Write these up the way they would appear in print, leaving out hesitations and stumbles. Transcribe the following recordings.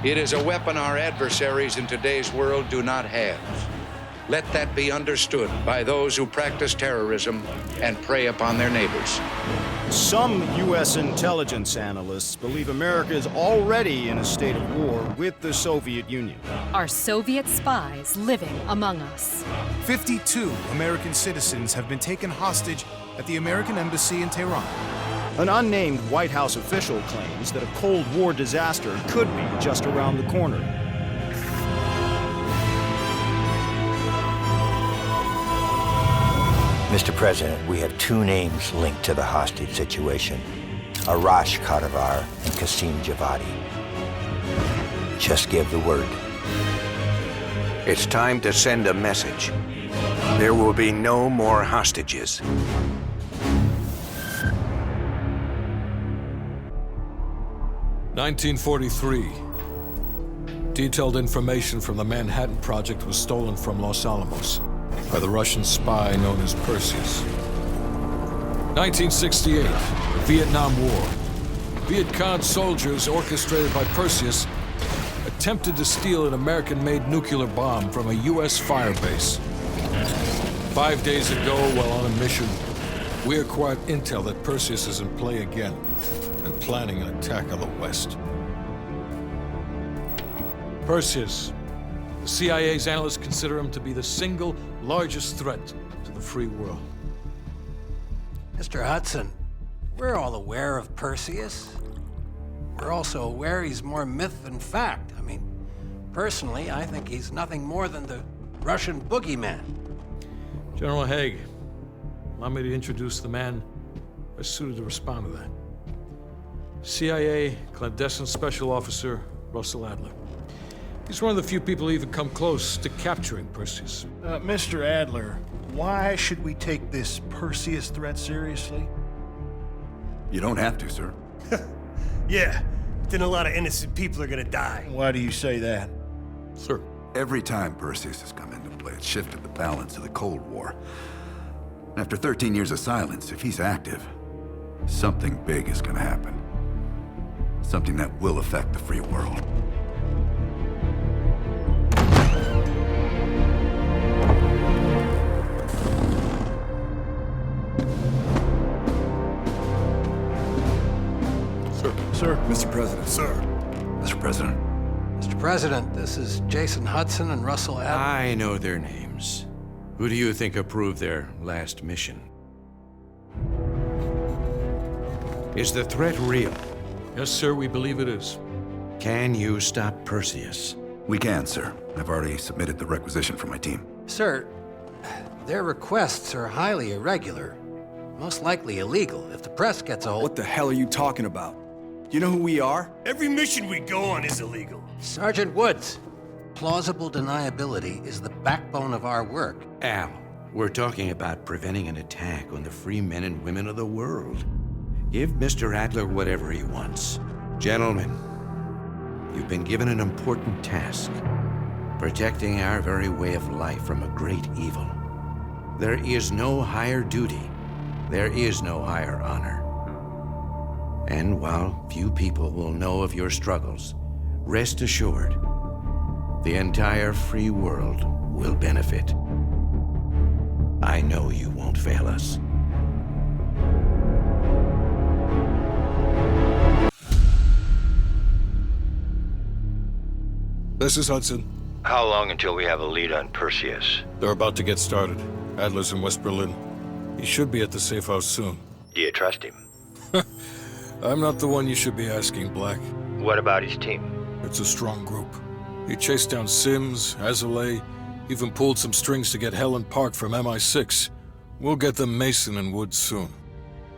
It is a weapon our adversaries in today's world do not have. Let that be understood by those who practice terrorism and prey upon their neighbors. Some U.S. intelligence analysts believe America is already in a state of war with the Soviet Union. Are Soviet spies living among us? 52 American citizens have been taken hostage at the American Embassy in Tehran. An unnamed White House official claims that a Cold War disaster could be just around the corner. Mr. President, we have two names linked to the hostage situation. Arash Kadivar and Qasim Javadi. Just give the word. It's time to send a message. There will be no more hostages. "1943. Detailed information from the Manhattan Project was stolen from Los Alamos by the Russian spy known as Perseus. 1968, the Vietnam War. Viet Cong soldiers, orchestrated by Perseus, attempted to steal an American-made nuclear bomb from a U.S. firebase. 5 days ago, while on a mission, we acquired intel that Perseus is in play again and planning an attack on the West. Perseus. The CIA's analysts consider him to be the single largest threat to the free world. Mr. Hudson, we're all aware of Perseus. We're also aware he's more myth than fact. I mean, personally, I think he's nothing more than the Russian boogeyman. General Haig, allow me to introduce the man best suited to respond to that. CIA clandestine special officer Russell Adler. He's one of the few people who even come close to capturing Perseus. Mr. Adler, why should we take this Perseus threat seriously? You don't have to, sir. Yeah, then a lot of innocent people are gonna die. Why do you say that? Sir. Every time Perseus has come into play, it's shifted the balance of the Cold War. After 13 years of silence, if he's active, something big is gonna happen. Something that will affect the free world. Sir. Mr. President. Sir. Mr. President. Mr. President, this is Jason Hudson and Russell Adler. I know their names. Who do you think approved their last mission? Is the threat real? Yes, sir, we believe it is. Can you stop Perseus? We can, sir. I've already submitted the requisition for my team. Sir, their requests are highly irregular. Most likely illegal. If the press gets a hold... What the hell are you talking about? You know who we are? Every mission we go on is illegal. Sergeant Woods, plausible deniability is the backbone of our work. Al, we're talking about preventing an attack on the free men and women of the world. Give Mr. Adler whatever he wants. Gentlemen, you've been given an important task. Protecting our very way of life from a great evil. There is no higher duty. There is no higher honor. And while few people will know of your struggles, rest assured, the entire free world will benefit. I know you won't fail us. This is Hudson. How long until we have a lead on Perseus? They're about to get started. Adler's in West Berlin. He should be at the safe house soon. Do you trust him? I'm not the one you should be asking, Black. What about his team? It's a strong group. He chased down Sims, Azalea, even pulled some strings to get Helen Park from MI6. We'll get them Mason and Woods soon.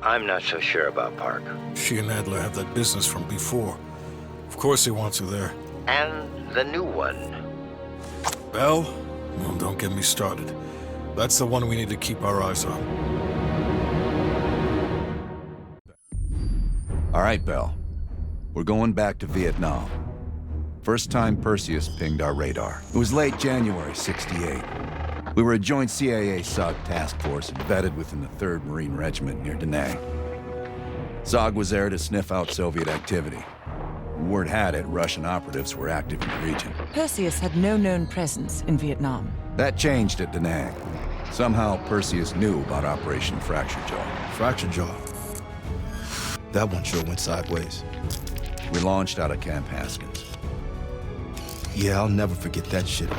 I'm not so sure about Park. She and Adler have that business from before. Of course he wants her there. And the new one. Bell? Well, don't get me started. That's the one we need to keep our eyes on. All right, Bell. We're going back to Vietnam. First time Perseus pinged our radar. It was late January '68. We were a joint CIA-SOG task force embedded within the 3rd Marine Regiment near Da Nang. SOG was there to sniff out Soviet activity. Word had it, Russian operatives were active in the region. Perseus had no known presence in Vietnam. That changed at Da Nang. Somehow, Perseus knew about Operation Fracture Jaw. Fracture Jaw? That one sure went sideways. We launched out of Camp Haskins. Yeah, I'll never forget that shit.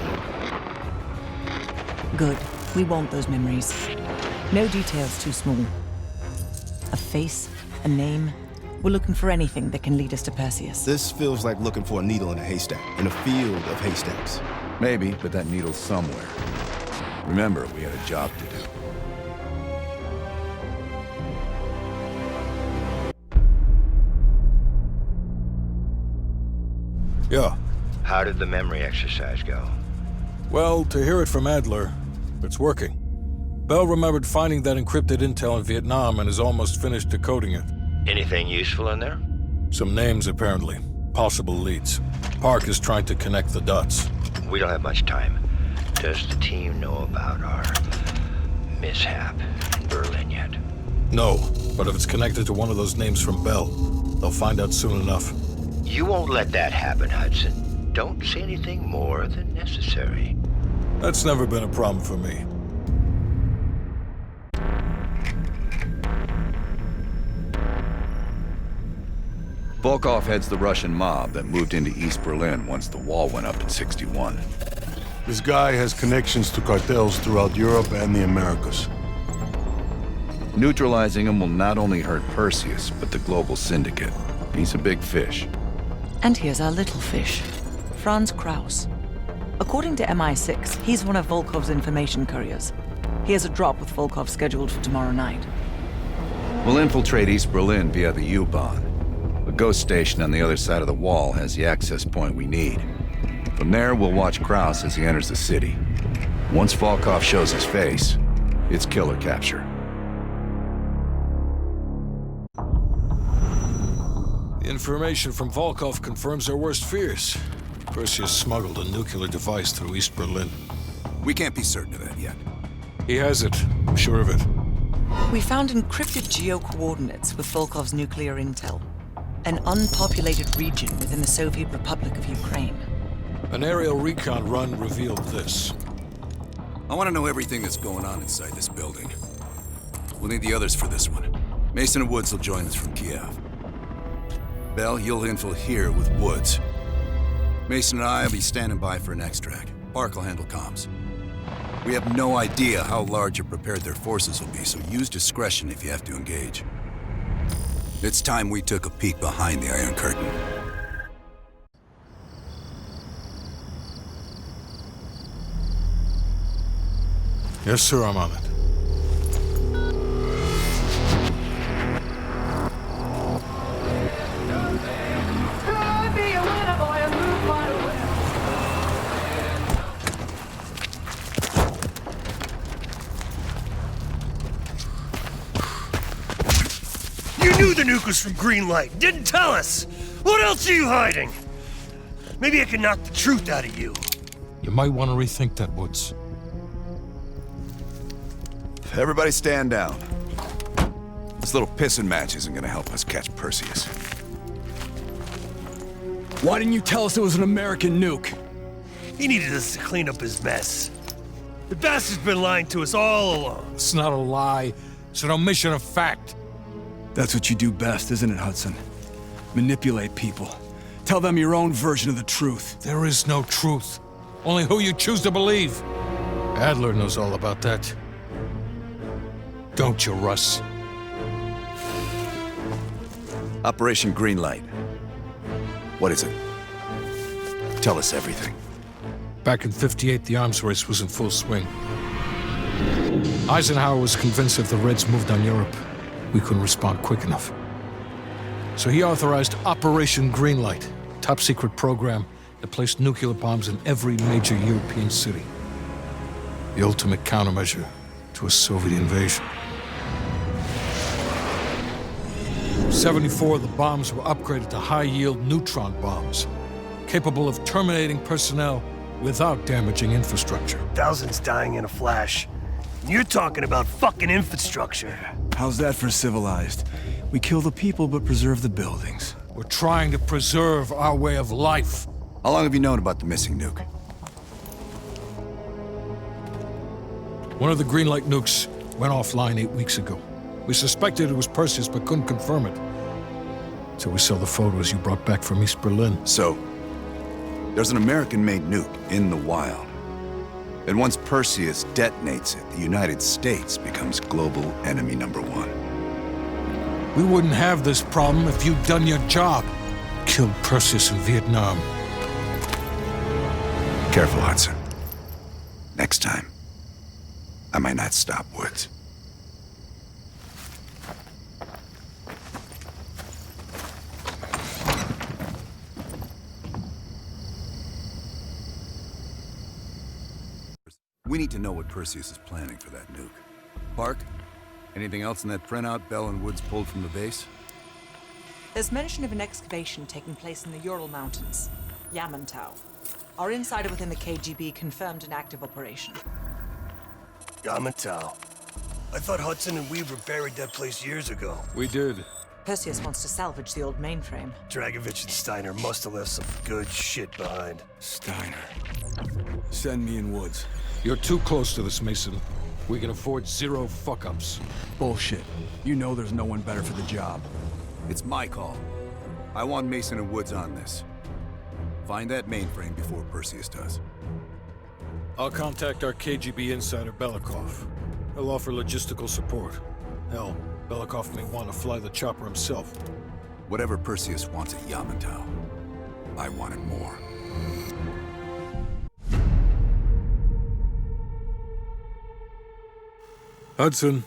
Good. We want those memories. No details too small. A face, a name. We're looking for anything that can lead us to Perseus. This feels like looking for a needle in a haystack, in a field of haystacks. Maybe, but that needle's somewhere. Remember, we had a job to do. Yeah. How did the memory exercise go? Well, to hear it from Adler, it's working. Bell remembered finding that encrypted intel in Vietnam and is almost finished decoding it. Anything useful in there? Some names, apparently. Possible leads. Park is trying to connect the dots. We don't have much time. Does the team know about our mishap in Berlin yet? No, but if it's connected to one of those names from Bell, they'll find out soon enough. You won't let that happen, Hudson. Don't say anything more than necessary. That's never been a problem for me. Volkov heads the Russian mob that moved into East Berlin once the wall went up in '61. This guy has connections to cartels throughout Europe and the Americas. Neutralizing him will not only hurt Perseus, but the global syndicate. He's a big fish. And here's our little fish, Franz Kraus. According to MI6, he's one of Volkov's information couriers. He has a drop with Volkov scheduled for tomorrow night. We'll infiltrate East Berlin via the U-Bahn. A ghost station on the other side of the wall has the access point we need. From there, we'll watch Kraus as he enters the city. Once Volkov shows his face, it's killer capture. The information from Volkov confirms our worst fears. Perseus smuggled a nuclear device through East Berlin. We can't be certain of that yet. He has it. I'm sure of it. We found encrypted geo-coordinates with Volkov's nuclear intel. An unpopulated region within the Soviet Republic of Ukraine. An aerial recon run revealed this. I want to know everything that's going on inside this building. We'll need the others for this one. Mason and Woods will join us from Kiev. Bell, you'll infil here with Woods. Mason and I will be standing by for an extract. Park will handle comms. We have no idea how large or prepared their forces will be, so use discretion if you have to engage. It's time we took a peek behind the Iron Curtain. Yes, sir, I'm on it. You knew the nuke was from Greenlight. Didn't tell us. What else are you hiding? Maybe I can knock the truth out of you. You might want to rethink that, Woods. Everybody stand down. This little pissing match isn't gonna help us catch Perseus. Why didn't you tell us it was an American nuke? He needed us to clean up his mess. The bastard's been lying to us all along. It's not a lie. It's an omission of fact. That's what you do best, isn't it, Hudson? Manipulate people. Tell them your own version of the truth. There is no truth. Only who you choose to believe. Adler knows all about that. Don't you, Russ? Operation Greenlight. What is it? Tell us everything. Back in '58, the arms race was in full swing. Eisenhower was convinced if the Reds moved on Europe, we couldn't respond quick enough. So he authorized Operation Greenlight, top-secret program that placed nuclear bombs in every major European city. The ultimate countermeasure to a Soviet invasion. 74 of the bombs were upgraded to high-yield neutron bombs, capable of terminating personnel without damaging infrastructure. Thousands dying in a flash. And you're talking about fucking infrastructure. How's that for civilized? We kill the people but preserve the buildings. We're trying to preserve our way of life. How long have you known about the missing nuke? One of the green light nukes went offline 8 weeks ago. We suspected it was Perseus, but couldn't confirm it. So we saw the photos you brought back from East Berlin. So, there's an American-made nuke in the wild. And once Perseus detonates it, the United States becomes global enemy #1. We wouldn't have this problem if you'd done your job. Killed Perseus in Vietnam. Careful, Hudson. Next time, I might not stop Woods. We need to know what Perseus is planning for that nuke. Park? Anything else in that printout Bell and Woods pulled from the base? There's mention of an excavation taking place in the Ural Mountains, Yamantau. Our insider within the KGB confirmed an active operation. Yamantau. I thought Hudson and Weaver buried that place years ago. We did. Perseus wants to salvage the old mainframe. Dragovich and Steiner must have left some good shit behind. Steiner. Send me in Woods. You're too close to this, Mason. We can afford 0 fuck-ups. Bullshit. You know there's no one better for the job. It's my call. I want Mason and Woods on this. Find that mainframe before Perseus does. I'll contact our KGB insider, Belikov. He'll offer logistical support. Hell, Belikov may want to fly the chopper himself. Whatever Perseus wants at Yamantau, I want it more. Hudson.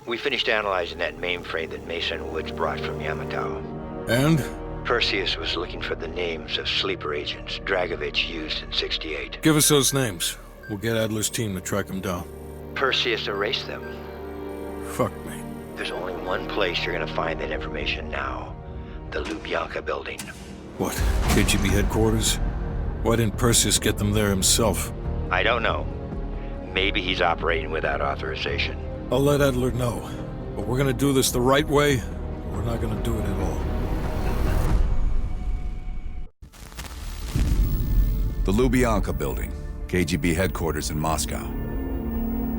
We finished analyzing that mainframe that Mason Woods brought from Yamantau. And? Perseus was looking for the names of sleeper agents Dragovich used in '68. Give us those names. We'll get Adler's team to track them down. Perseus erased them. Fuck me. There's only one place you're gonna find that information now. The Lubyanka building. What? KGB headquarters? Why didn't Perseus get them there himself? I don't know. Maybe he's operating without authorization. I'll let Adler know. But we're gonna do this the right way, or we're not gonna do it at all. The Lubyanka building, KGB headquarters in Moscow.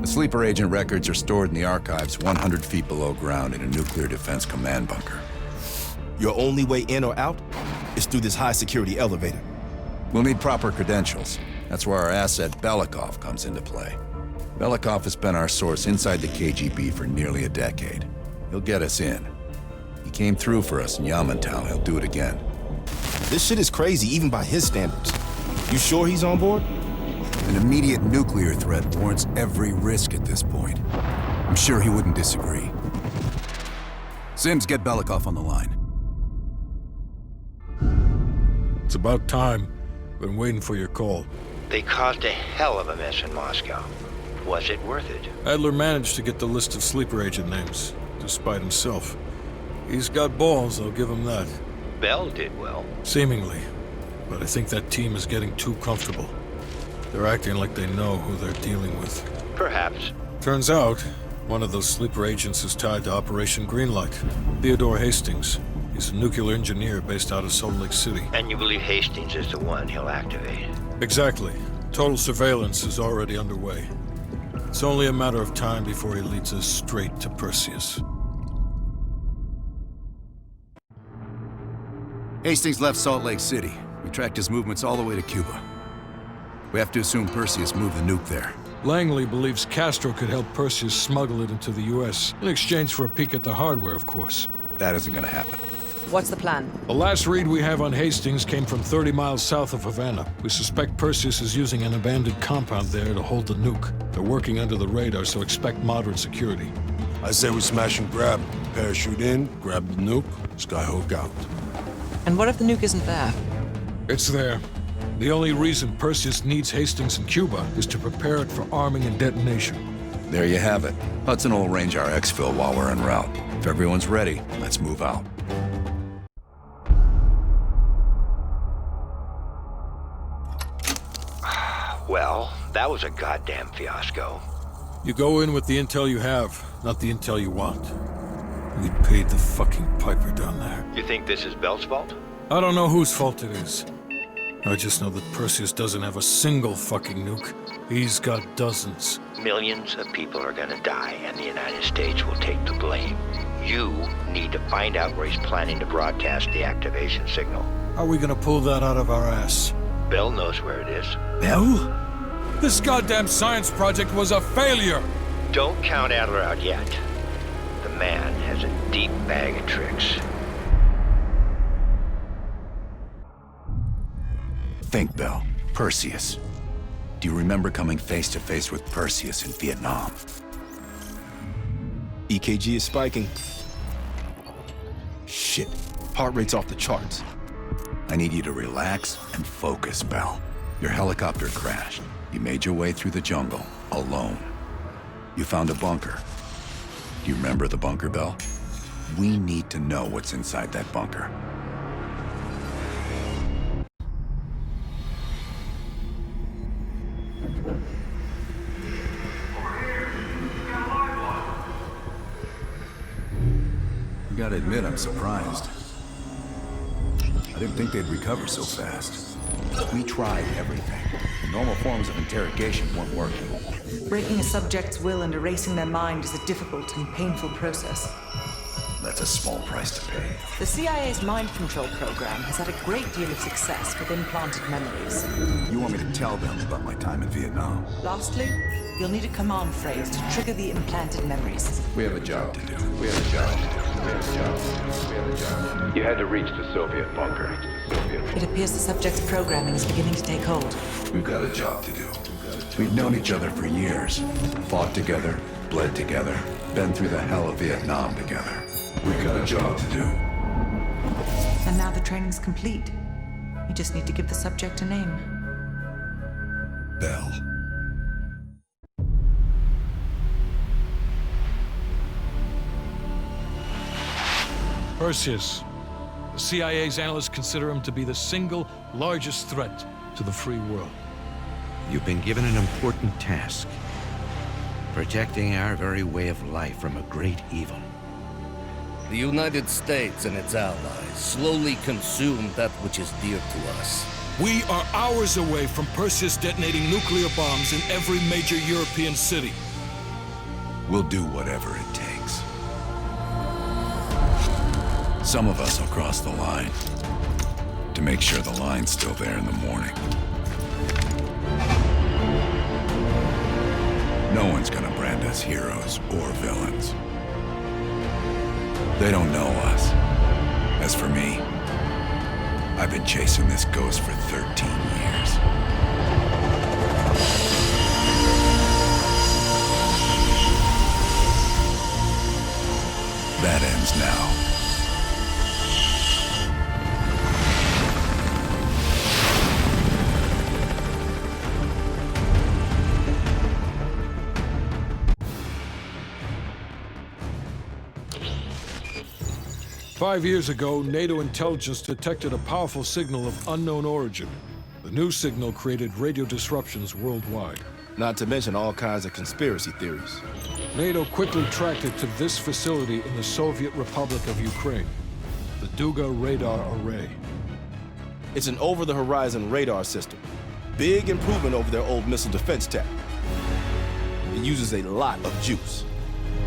The sleeper agent records are stored in the archives 100 feet below ground in a nuclear defense command bunker. Your only way in or out is through this high-security elevator. We'll need proper credentials. That's where our asset Belikov comes into play. Belikov has been our source inside the KGB for nearly a decade. He'll get us in. He came through for us in Yamantau. He'll do it again. This shit is crazy, even by his standards. You sure he's on board? An immediate nuclear threat warrants every risk at this point. I'm sure he wouldn't disagree. Sims, get Belikov on the line. It's about time. Been waiting for your call. They caused a hell of a mess in Moscow. Was it worth it? Adler managed to get the list of sleeper agent names, despite himself. He's got balls, I'll give him that. Bell did well. Seemingly. But I think that team is getting too comfortable. They're acting like they know who they're dealing with. Perhaps. Turns out, one of those sleeper agents is tied to Operation Greenlight. Theodore Hastings. He's a nuclear engineer based out of Salt Lake City. And you believe Hastings is the one he'll activate? Exactly. Total surveillance is already underway. It's only a matter of time before he leads us straight to Perseus. Hastings left Salt Lake City. We tracked his movements all the way to Cuba. We have to assume Perseus moved the nuke there. Langley believes Castro could help Perseus smuggle it into the US, in exchange for a peek at the hardware, of course. That isn't gonna happen. What's the plan? The last read we have on Hastings came from 30 miles south of Havana. We suspect Perseus is using an abandoned compound there to hold the nuke. They're working under the radar, so expect moderate security. I say we smash and grab. Parachute in, grab the nuke, skyhook out. And what if the nuke isn't there? It's there. The only reason Perseus needs Hastings in Cuba is to prepare it for arming and detonation. There you have it. Hudson will arrange our exfil while we're en route. If everyone's ready, let's move out. Well, that was a goddamn fiasco. You go in with the intel you have, not the intel you want. We paid the fucking piper down there. You think this is Bell's fault? I don't know whose fault it is. I just know that Perseus doesn't have a single fucking nuke. He's got dozens. Millions of people are gonna die, and the United States will take the blame. You need to find out where he's planning to broadcast the activation signal. How are we gonna pull that out of our ass? Bell knows where it is. Bell? This goddamn science project was a failure! Don't count Adler out yet. The man has a deep bag of tricks. Think, Bell. Perseus. Do you remember coming face to face with Perseus in Vietnam? EKG is spiking. Shit. Heart rate's off the charts. I need you to relax and focus, Bell. Your helicopter crashed. You made your way through the jungle, alone. You found a bunker. Do you remember the bunker, Bell? We need to know what's inside that bunker. I gotta admit, I'm surprised. I didn't think they'd recover so fast. We tried everything. The normal forms of interrogation weren't working. Breaking a subject's will and erasing their mind is a difficult and painful process. That's a small price to pay. The CIA's mind control program has had a great deal of success with implanted memories. You want me to tell them about my time in Vietnam? Lastly, you'll need a command phrase to trigger the implanted memories. We have a job to do. You had to reach the Soviet bunker. It appears the subject's programming is beginning to take hold. We've got a job to do. We've known each other for years. Fought together, bled together, been through the hell of Vietnam together. We've got a job to do. And now the training's complete. You just need to give the subject a name. Bell. Perseus. The CIA's analysts consider him to be the single largest threat to the free world. You've been given an important task. Protecting our very way of life from a great evil. The United States and its allies slowly consume that which is dear to us. We are hours away from Perseus detonating nuclear bombs in every major European city. We'll do whatever it takes. Some of us will cross the line to make sure the line's still there in the morning. No one's gonna brand us heroes or villains. They don't know us. As for me, I've been chasing this ghost for 13 years. That ends now. Five years ago, NATO intelligence detected a powerful signal of unknown origin. The new signal created radio disruptions worldwide. Not to mention all kinds of conspiracy theories. NATO quickly tracked it to this facility in the Soviet Republic of Ukraine, the Duga Radar Array. It's an over-the-horizon radar system. Big improvement over their old missile defense tech. It uses a lot of juice.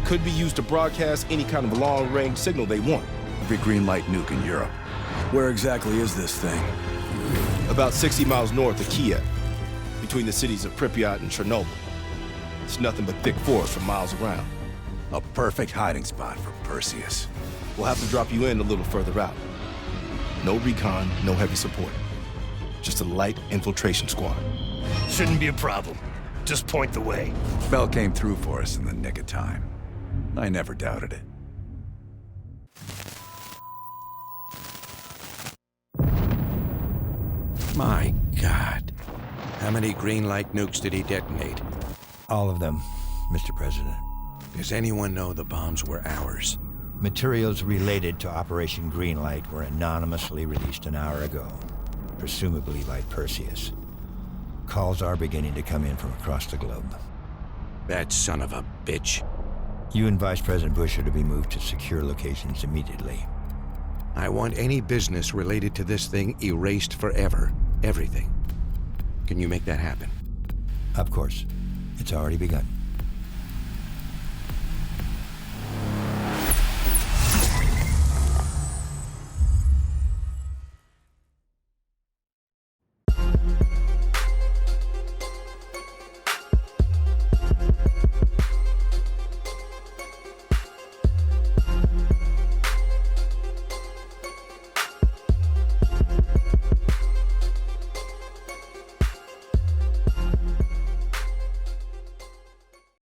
Could be used to broadcast any kind of long-range signal they want. Every green light nuke in Europe. Where exactly is this thing? About 60 miles north of Kiev, between the cities of Pripyat and Chernobyl. It's nothing but thick forest for miles around. A perfect hiding spot for Perseus. We'll have to drop you in a little further out. No recon, no heavy support. Just a light infiltration squad. Shouldn't be a problem. Just point the way. Bell came through for us in the nick of time. I never doubted it. My God. How many green light nukes did he detonate? All of them, Mr. President. Does anyone know the bombs were ours? Materials related to Operation Greenlight were anonymously released an hour ago, presumably by Perseus. Calls are beginning to come in from across the globe. That son of a bitch. You and Vice President Bush are to be moved to secure locations immediately. I want any business related to this thing erased forever. Everything. Can you make that happen? Of course. It's already begun.